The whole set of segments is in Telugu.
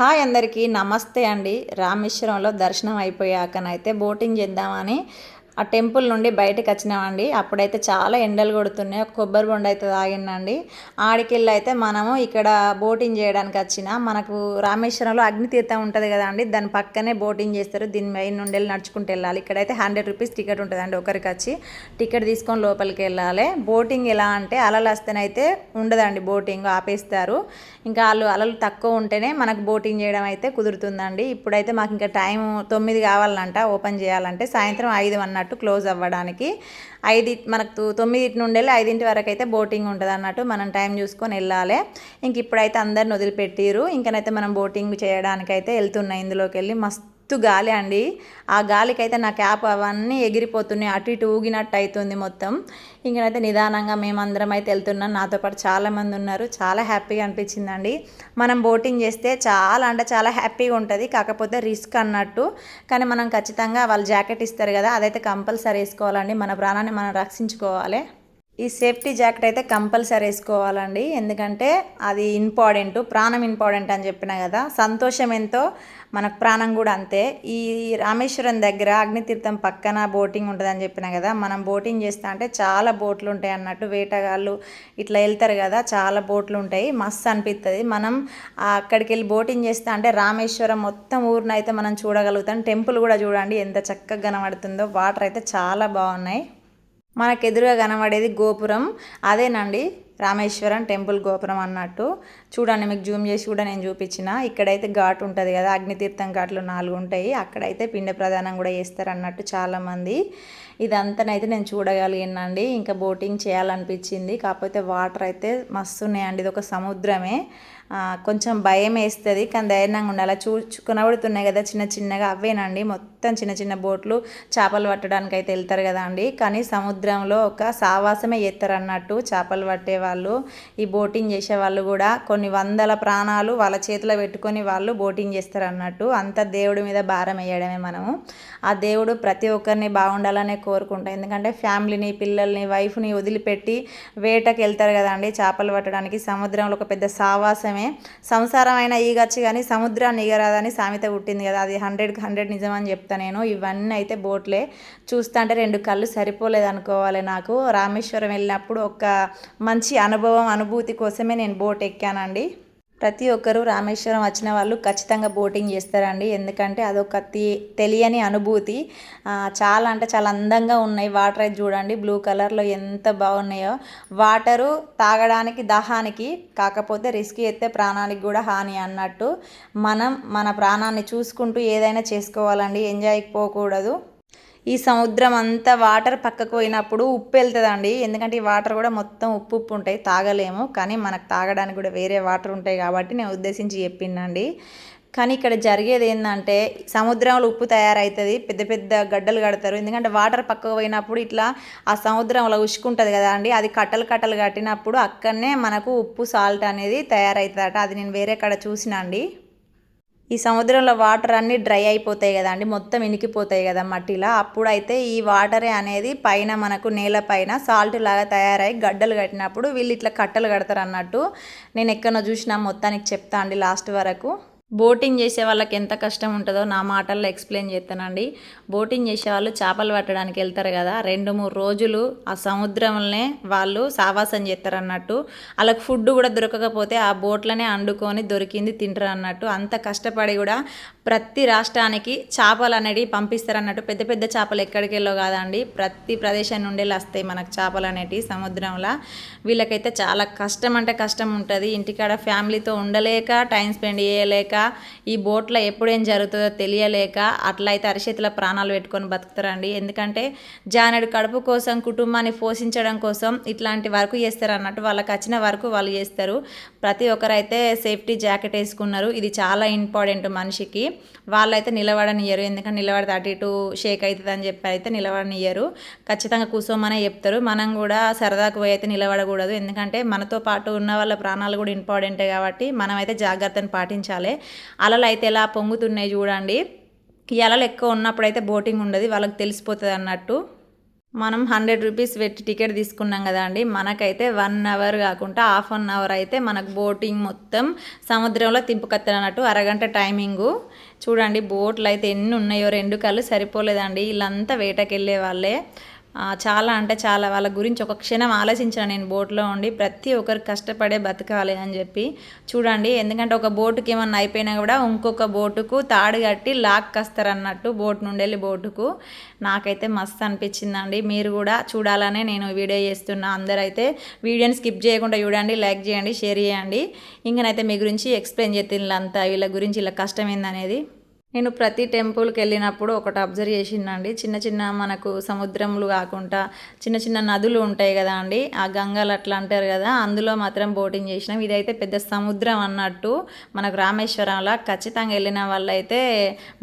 హాయ్ అందరికీ నమస్తే అండి. రామేశ్వరంలో దర్శనం అయిపోయాకనైతే బోటింగ్ చేద్దామని ఆ టెంపుల్ నుండి బయటకు వచ్చినామండి. అప్పుడైతే చాలా ఎండలు కొడుతున్నాయి. ఒక కొబ్బరి బొండ అయితే తాగినండి. ఆడికెళ్ళి అయితే మనము ఇక్కడ బోటింగ్ చేయడానికి మనకు రామేశ్వరంలో అగ్నితీర్థం ఉంటుంది కదా అండి, దాని పక్కనే బోటింగ్ చేస్తారు. దీని మెయిన్ నుండి వెళ్ళి నడుచుకుంటూ వెళ్ళాలి. ఇక్కడైతే 100 రూపీస్ టికెట్ ఉంటుందండి. ఒకరికి వచ్చి టికెట్ తీసుకొని లోపలికి వెళ్ళాలి. బోటింగ్ ఎలా అంటే అలలు వస్తేనైతే ఉండదండి, బోటింగ్ ఆపేస్తారు. ఇంకా వాళ్ళు అలలు తక్కువ ఉంటేనే మనకు బోటింగ్ చేయడం అయితే కుదురుతుందండి. ఇప్పుడైతే మాకు ఇంకా టైం 9 కావాలంట ఓపెన్ చేయాలంటే, సాయంత్రం 5 అన్నట్టు క్లోజ్ అవ్వడానికి. మనకు 9 నుండి 5 వరకు అయితే బోటింగ్ ఉంటుంది అన్నట్టు. మనం టైం చూసుకొని వెళ్ళాలి. ఇంక ఇప్పుడైతే అందరిని వదిలిపెట్టిరు. ఇంకనైతే మనం బోటింగ్ చేయడానికి అయితే వెళ్తున్నాయి. ఇందులోకి వెళ్ళి మస్తు గాలి అండి. ఆ గాలికైతే నా క్యాప్ అవన్నీ ఎగిరిపోతున్నాయి, అటు ఇటు ఊగినట్టు అవుతుంది మొత్తం. ఇంకనైతే నిదానంగా మేమందరం అయితే వెళ్తున్నాం. నాతో పాటు చాలామంది ఉన్నారు. చాలా హ్యాపీగా అనిపించిందండి. మనం బోటింగ్ చేస్తే చాలా అంటే చాలా హ్యాపీగా ఉంటుంది. కాకపోతే రిస్క్ అన్నట్టు. కానీ మనం ఖచ్చితంగా వాళ్ళు జాకెట్ ఇస్తారు కదా, అదైతే కంపల్సరీ వేసుకోవాలండి. మన ప్రాణాన్ని మనం రక్షించుకోవాలి. ఈ సేఫ్టీ జాకెట్ అయితే కంపల్సరీ వేసుకోవాలండి. ఎందుకంటే అది ఇంపార్టెంట్, ప్రాణం ఇంపార్టెంట్ అని చెప్పిన కదా. సంతోషం ఎంతో మనకు ప్రాణం కూడా అంతే. ఈ రామేశ్వరం దగ్గర అగ్నితీర్థం పక్కన బోటింగ్ ఉంటుందని చెప్పిన కదా. మనం బోటింగ్ చేస్తా అంటే చాలా బోట్లు ఉంటాయి అన్నట్టు. వేటగాళ్ళు ఇట్లా వెళ్తారు కదా, చాలా బోట్లు ఉంటాయి. మస్తు అనిపిస్తుంది. మనం అక్కడికి వెళ్ళి బోటింగ్ చేస్తా అంటే రామేశ్వరం మొత్తం ఊరిని అయితే మనం చూడగలుగుతాం. టెంపుల్ కూడా చూడండి ఎంత చక్కగా కనబడుతుందో. వాటర్ అయితే చాలా బాగున్నాయి. మనకు ఎదురుగా కనబడేది గోపురం, అదేనండి రామేశ్వరం టెంపుల్ గోపురం అన్నట్టు. చూడండి, మీకు జూమ్ చేసి కూడా నేను చూపించిన. ఇక్కడైతే ఘాట్ ఉంటుంది కదా, అగ్నితీర్థం ఘాట్లు 4 ఉంటాయి. అక్కడైతే పిండ ప్రదానం కూడా చేస్తారు అన్నట్టు చాలామంది. ఇదంతానైతే నేను చూడగలిగినండి. ఇంకా బోటింగ్ చేయాలనిపించింది. కాకపోతే వాటర్ అయితే మస్తు ఉన్నాయండి. ఇది ఒక సముద్రమే. కొంచెం భయం వేస్తుంది, కానీ ధైర్యంగా ఉండాలి. కనబడుతున్నాయి కదా చిన్న చిన్నగా, అవేనండి మొత్తం చిన్న చిన్న బోట్లు చేపలు పట్టడానికి అయితే వెళ్తారు కదా అండి. కానీ సముద్రంలో ఒక సావాసమే చేస్తారు అన్నట్టు చేపలు పట్టే వాళ్ళు. ఈ బోటింగ్ చేసే వాళ్ళు కూడా కొన్ని వందల ప్రాణాలు వాళ్ళ చేతిలో పెట్టుకొని వాళ్ళు బోటింగ్ చేస్తారు అన్నట్టు. అంత దేవుడి మీద భారం వేయడమే మనము. ఆ దేవుడు ప్రతి ఒక్కరిని బాగుండాలనే కోరుకుంటాం. ఎందుకంటే ఫ్యామిలీని, పిల్లల్ని, వైఫ్ని వదిలిపెట్టి వేటకి వెళ్తారు కదా అండి చేపలు పట్టడానికి. సముద్రంలో ఒక పెద్ద సావాసమే. సంసారం అయినా ఈగచ్చు కానీ సముద్రాన్ని ఈగరాదని సామెత పుట్టింది కదా, అది 100కి 100 నిజం అని చెప్తా నేను. ఇవన్నీ అయితే బోట్లే. చూస్తా అంటే 2 కళ్ళు సరిపోలేదు అనుకోవాలి నాకు. రామేశ్వరం వెళ్ళినప్పుడు ఒక మంచి అనుభూతి కోసమే నేను బోట్ ఎక్కానండి. ప్రతి ఒక్కరూ రామేశ్వరం వచ్చిన వాళ్ళు ఖచ్చితంగా బోటింగ్ చేస్తారండి. ఎందుకంటే అదొక తెలియని అనుభూతి. చాలా అంటే చాలా అందంగా ఉన్నాయి. వాటర్ అయితే చూడండి బ్లూ కలర్లో ఎంత బాగున్నాయో. వాటరు తాగడానికి, దాహానికి, కాకపోతే రిస్క్ ఎత్తే ప్రాణానికి కూడా హాని అన్నట్టు. మనం మన ప్రాణాన్ని చూసుకుంటూ ఏదైనా చేసుకోవాలండి, ఎంజాయ్కి పోకూడదు. ఈ సముద్రం అంతా వాటర్ పక్కకు పోయినప్పుడు ఉప్పు వెళ్తుందండి. ఎందుకంటే ఈ వాటర్ కూడా మొత్తం ఉప్పు ఉంటాయి, తాగలేము. కానీ మనకు తాగడానికి కూడా వేరే వాటర్ ఉంటాయి కాబట్టి నేను ఉద్దేశించి చెప్పిందండి. కానీ ఇక్కడ జరిగేది ఏంటంటే సముద్రంలో ఉప్పు తయారవుతుంది, పెద్ద పెద్ద గడ్డలు కడతారు. ఎందుకంటే వాటర్ పక్కకు పోయినప్పుడు ఇట్లా ఆ సముద్రంలో ఉసుకుంటుంది కదా అండి, అది కట్టలు కట్టలు కట్టినప్పుడు అక్కడనే మనకు ఉప్పు సాల్ట్ అనేది తయారవుతుందట. అది నేను వేరే కాడ చూసినా అండి. ఈ సముద్రంలో వాటర్ అన్నీ డ్రై అయిపోతాయి కదా అండి, మొత్తం ఇనికిపోతాయి కదా మట్టిలా. అప్పుడైతే ఈ వాటరే అనేది పైన మనకు నేల పైన సాల్ట్ లాగా తయారై గడ్డలు కట్టినప్పుడు వీళ్ళు ఇట్లా కట్టలు కడతారు అన్నట్టు. నేను ఎక్కడో చూసినా, మొత్తానికి చెప్తా అండి లాస్ట్ వరకు. బోటింగ్ చేసే వాళ్ళకి ఎంత కష్టం ఉంటుందో నా మాటల్లో ఎక్స్ప్లెయిన్ చేస్తానండి. బోటింగ్ చేసే వాళ్ళు చేపలు పట్టడానికి వెళ్తారు కదా, 2-3 రోజులు ఆ సముద్రంలోనే వాళ్ళు సావాసం చేస్తారు అన్నట్టు. వాళ్ళకి ఫుడ్ కూడా దొరకకపోతే ఆ బోట్లనే వండుకొని దొరికింది తింటారు అన్నట్టు. అంత కష్టపడి కూడా ప్రతి రాష్ట్రానికి చేపలు అనేవి పంపిస్తారు అన్నట్టు. పెద్ద పెద్ద చేపలు ఎక్కడికి వెళ్ళో కాదండి, ప్రతి ప్రదేశం నుండి వస్తాయి మనకు చేపలు అనేటివి సముద్రంలో. వీళ్ళకైతే చాలా కష్టం అంటే కష్టం ఉంటుంది. ఇంటికాడ ఫ్యామిలీతో ఉండలేక, టైం స్పెండ్ చేయలేక, ఈ బోట్లో ఎప్పుడేం జరుగుతుందో తెలియలేక అట్లయితే అరిచేతిలో ప్రాణాలు పెట్టుకొని బతుకుతారండి. ఎందుకంటే జానెడు కడుపు కోసం, కుటుంబాన్ని పోషించడం కోసం ఇట్లాంటి వర్క్ చేస్తారు అన్నట్టు. వాళ్ళకి వచ్చిన వర్క్ వాళ్ళు చేస్తారు. ప్రతి ఒక్కరైతే సేఫ్టీ జాకెట్ వేసుకున్నారు. ఇది చాలా ఇంపార్టెంట్ మనిషికి. వాళ్ళైతే నిలబడనియ్యరు, ఎందుకంటే నిలబడితే అటు ఇటు షేక్ అవుతుంది అని చెప్పి అయితే నిలబడనియ్యరు. ఖచ్చితంగా కూర్చోమనే చెప్తారు. మనం కూడా సరదాకు పోయి అయితే నిలబడకూడదు. ఎందుకంటే మనతో పాటు ఉన్న వాళ్ళ ప్రాణాలు కూడా ఇంపార్టెంటే కాబట్టి మనం అయితే జాగ్రత్తను పాటించాలి. అలలు అయితే ఎలా పొంగుతున్నాయి చూడండి. ఈ అలలు ఎక్కువ ఉన్నప్పుడైతే బోటింగ్ ఉండదు, వాళ్ళకి తెలిసిపోతుంది అన్నట్టు. మనం 100 రూపీస్ పెట్టి టికెట్ తీసుకున్నాం కదా అండి, మనకైతే 1 అవర్ కాకుండా హాఫ్ అన్ అవర్ అయితే మనకు బోటింగ్ మొత్తం సముద్రంలో తింపుకత్తనట్టు అరగంట టైమింగు. చూడండి బోట్లు అయితే ఎన్ని ఉన్నాయో, 2 కళ్ళు సరిపోలేదండి. వీళ్ళంతా వేటకెళ్ళే వాళ్ళే. చాలా అంటే చాలా వాళ్ళ గురించి ఒక క్షణం ఆలోచించాను నేను బోట్లో ఉండి. ప్రతి ఒక్కరు కష్టపడే బతకాలి అని చెప్పి. చూడండి, ఎందుకంటే ఒక బోటుకి ఏమన్నా అయిపోయినా కూడా ఇంకొక బోటుకు తాడు కట్టి లాక్కొస్తారన్నట్టు బోట్ నుండి వెళ్ళి బోటుకు. నాకైతే మస్తు అనిపించిందండి. మీరు కూడా చూడాలనే నేను వీడియో చేస్తున్నా. అందరైతే వీడియోని స్కిప్ చేయకుండా చూడండి, లైక్ చేయండి, షేర్ చేయండి. ఇంకనైతే మీ గురించి ఎక్స్ప్లెయిన్ చేస్తుంది అంతా, వీళ్ళ గురించి ఇలా కష్టం ఏందనేది. నేను ప్రతి టెంపుల్కి వెళ్ళినప్పుడు ఒకటి అబ్జర్వ్ చేసిందండి, చిన్న చిన్న మనకు సముద్రములు కాకుండా చిన్న చిన్న నదులు ఉంటాయి కదా అండి, ఆ గంగలు అట్లా అంటారు కదా, అందులో మాత్రం బోటింగ్ చేసినాం. ఇదైతే పెద్ద సముద్రం అన్నట్టు మనకు రామేశ్వరంలో ఖచ్చితంగా వెళ్ళిన వాళ్ళైతే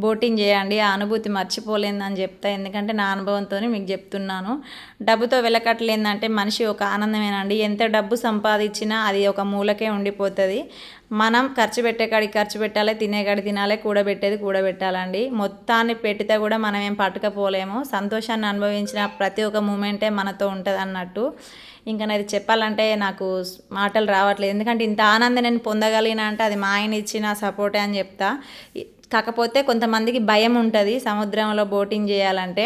బోటింగ్ చేయండి, ఆ అనుభూతి మర్చిపోలేదని చెప్తా. ఎందుకంటే నా అనుభవంతో మీకు చెప్తున్నాను. డబ్బుతో వెలకట్లేందంటే మనిషి ఒక ఆనందమేనండి. ఎంత డబ్బు సంపాదించినా అది ఒక మూలకే ఉండిపోతుంది. మనం ఖర్చు పెట్టే కాడికి ఖర్చు పెట్టాలి, తినే కాడికి తినాలి, కూడబెట్టేది కూడబెట్టాలండి. మొత్తాన్ని పెట్టితే కూడా మనం ఏం పట్టుకపోలేము. సంతోషాన్ని అనుభవించిన ప్రతి ఒక్క మూమెంటే మనతో ఉంటుంది అన్నట్టు. ఇంకా నాది చెప్పాలంటే నాకు మాటలు రావట్లేదు. ఎందుకంటే ఇంత ఆనందం నేను పొందగలిగిన అంటే అది మా ఆయన ఇచ్చిన సపోర్టే అని చెప్తా. కాకపోతే కొంతమందికి భయం ఉంటుంది సముద్రంలో బోటింగ్ చేయాలంటే.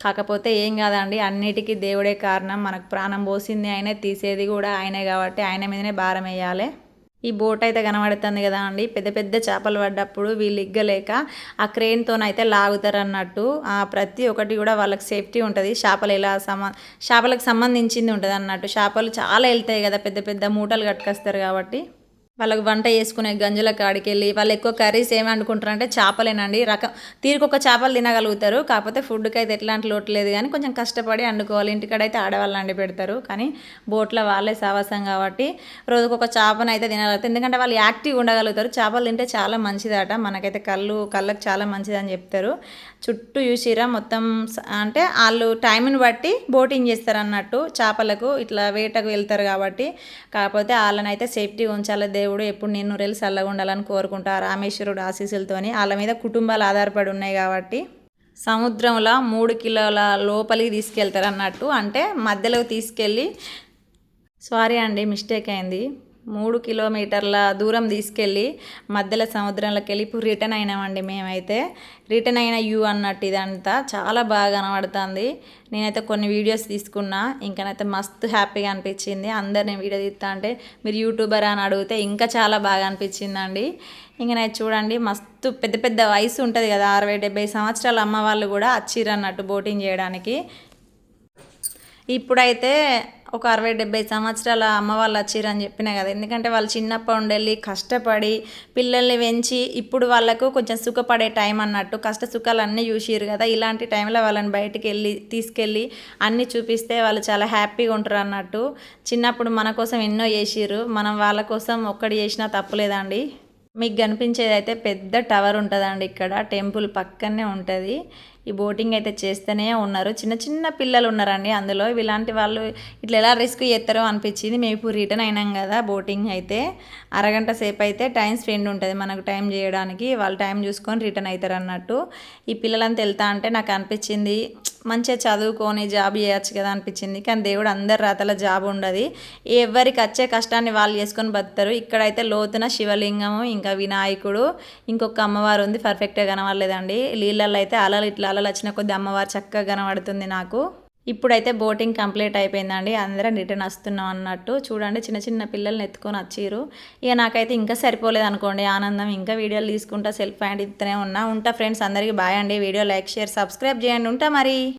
కాకపోతే ఏం కాదండి, అన్నిటికీ దేవుడే కారణం. మనకు ప్రాణం పోసింది ఆయనే, తీసేది కూడా ఆయనే కాబట్టి ఆయన మీదనే భారం వేయాలి. ఈ బోట్ అయితే కనబడుతుంది కదా అండి, పెద్ద పెద్ద చేపలు పడ్డప్పుడు వీళ్ళు ఇగ్గలేక ఆ క్రెయిన్తోనైతే లాగుతారు అన్నట్టు. ప్రతి ఒక్కటి కూడా వాళ్ళకి సేఫ్టీ ఉంటుంది. చేపలకు సంబంధించింది ఉంటుంది అన్నట్టు. చేపలు చాలా వెళ్తాయి కదా, పెద్ద పెద్ద మూటలు కట్టుకొస్తారు కాబట్టి. వాళ్ళకి వంట చేసుకునే గంజుల కాడికి వెళ్ళి వాళ్ళు ఎక్కువ కర్రీస్ ఏమి వండుకుంటారు అంటే చేపలేనండి. తీరికొక చేపలు తినగలుగుతారు. కాకపోతే ఫుడ్కి అయితే ఎట్లాంటి లోటు లేదు, కానీ కొంచెం కష్టపడి వండుకోవాలి. ఇంటికాడైతే ఆడవాళ్ళు వండి పెడతారు, కానీ బోట్లో వాళ్ళే సావాసం కాబట్టి రోజుకొక చేపను అయితే తినగలుగుతారు. ఎందుకంటే వాళ్ళు యాక్టివ్గా ఉండగలుగుతారు. చేపలు తింటే చాలా మంచిదట, మనకైతే కళ్ళకు చాలా మంచిదని చెప్తారు. చుట్టూ చూసిరా మొత్తం, అంటే వాళ్ళు టైంని బట్టి బోటింగ్ చేస్తారు అన్నట్టు. చేపలకు ఇట్లా వేటకు వెళ్తారు కాబట్టి. కాకపోతే వాళ్ళని అయితే సేఫ్టీగా ఉంచాలి దేవుడు. ఎప్పుడు నిన్ను రెల్లి చల్లగా ఉండాలని కోరుకుంటా రామేశ్వరుడు ఆశీస్సులతోని. వాళ్ళ మీద కుటుంబాలు ఆధారపడి ఉన్నాయి కాబట్టి. సముద్రంలో 3 కిలోల లోపలికి తీసుకెళ్తారు అన్నట్టు, అంటే మధ్యలోకి తీసుకెళ్ళి, సారీ అండి మిస్టేక్ అయింది, 3 కిలోమీటర్ల దూరం తీసుకెళ్ళి మధ్యలో సముద్రంలోకి వెళ్ళి ఇప్పుడు రిటర్న్ అయినామండి. మేమైతే రిటర్న్ అయిన వ్యూ అన్నట్టు ఇదంతా చాలా బాగా కనబడుతుంది. నేనైతే కొన్ని వీడియోస్ తీసుకున్నా, ఇంకనైతే మస్తు హ్యాపీగా అనిపించింది. అందరిని వీడియో తీస్తా అంటే మీరు యూట్యూబర్ అని అడిగితే ఇంకా చాలా బాగా అనిపించిందండి. ఇంకనైతే చూడండి, మస్తు పెద్ద పెద్ద వయసు ఉంటుంది కదా, 60-70 సంవత్సరాల అమ్మ వాళ్ళు కూడా వచ్చిర్రు అన్నట్టు బోటింగ్ చేయడానికి. ఇప్పుడైతే ఒక 60-70 సంవత్సరాల అమ్మ వాళ్ళు వచ్చిరని చెప్పినా కదా, ఎందుకంటే వాళ్ళు చిన్నప్పటి నుండి కష్టపడి పిల్లల్ని పెంచి ఇప్పుడు వాళ్ళకు కొంచెం సుఖపడే టైం అన్నట్టు. కష్ట సుఖాలు అన్నీ చూసిరు కదా, ఇలాంటి టైంలో వాళ్ళని బయటికి తీసుకెళ్ళి అన్నీ చూపిస్తే వాళ్ళు చాలా హ్యాపీగా ఉంటారు అన్నట్టు. చిన్నప్పుడు మన కోసం ఎన్నో చేసిర్రు, మనం వాళ్ళ కోసం ఒక్కటి చేసినా తప్పులేదండి. మీకు కనిపించేది అయితే పెద్ద టవర్ ఉంటుందండి, ఇక్కడ టెంపుల్ పక్కనే ఉంటుంది. ఈ బోటింగ్ అయితే చేస్తూనే ఉన్నారు. చిన్న చిన్న పిల్లలు ఉన్నారండి అందులో. ఇలాంటి వాళ్ళు ఇట్లా ఎలా రిస్క్ చేస్తారో అనిపించింది. మేము ఇప్పుడు రిటర్న్ అయినాం కదా, బోటింగ్ అయితే అరగంట సేపు అయితే టైం స్పెండ్ ఉంటుంది మనకు టైం చేయడానికి. వాళ్ళు టైం చూసుకొని రిటర్న్ అవుతారు అన్నట్టు. ఈ పిల్లలంతా వెళ్తా అంటే నాకు అనిపించింది మంచిగా చదువుకొని జాబ్ చేయొచ్చు కదా అనిపించింది. కానీ దేవుడు అందరి రాతల జాబ్ ఉండదు, ఎవరికి వచ్చే కష్టాన్ని వాళ్ళు చేసుకొని బతుకుతారు. ఇక్కడైతే లోతున శివలింగము, ఇంకా వినాయకుడు, ఇంకొక అమ్మవారు ఉంది, పర్ఫెక్ట్గా కనబడలేదండి. నీళ్ళల్లో అయితే అలలు ఇట్లా అలలు వచ్చిన కొద్ది అమ్మవారు చక్కగా కనబడుతుంది నాకు. ఇప్పుడైతే బోటింగ్ కంప్లీట్ అయిపోయిందండి, అందరం రిటర్న్ వస్తున్నాం అన్నట్టు. చూడండి, చిన్న చిన్న పిల్లల్ని ఎత్తుకొని వచ్చిర్రు. ఇక నాకైతే ఇంకా సరిపోలేదు అనుకోండి ఆనందం. ఇంకా వీడియోలు తీసుకుంటా సెల్ఫ్ హ్యాండ్ ఇస్తూనే ఉంటా ఫ్రెండ్స్. అందరికీ బాయ్ అండి. వీడియో లైక్, షేర్, సబ్స్క్రైబ్ చేయండి. ఉంటా మరి.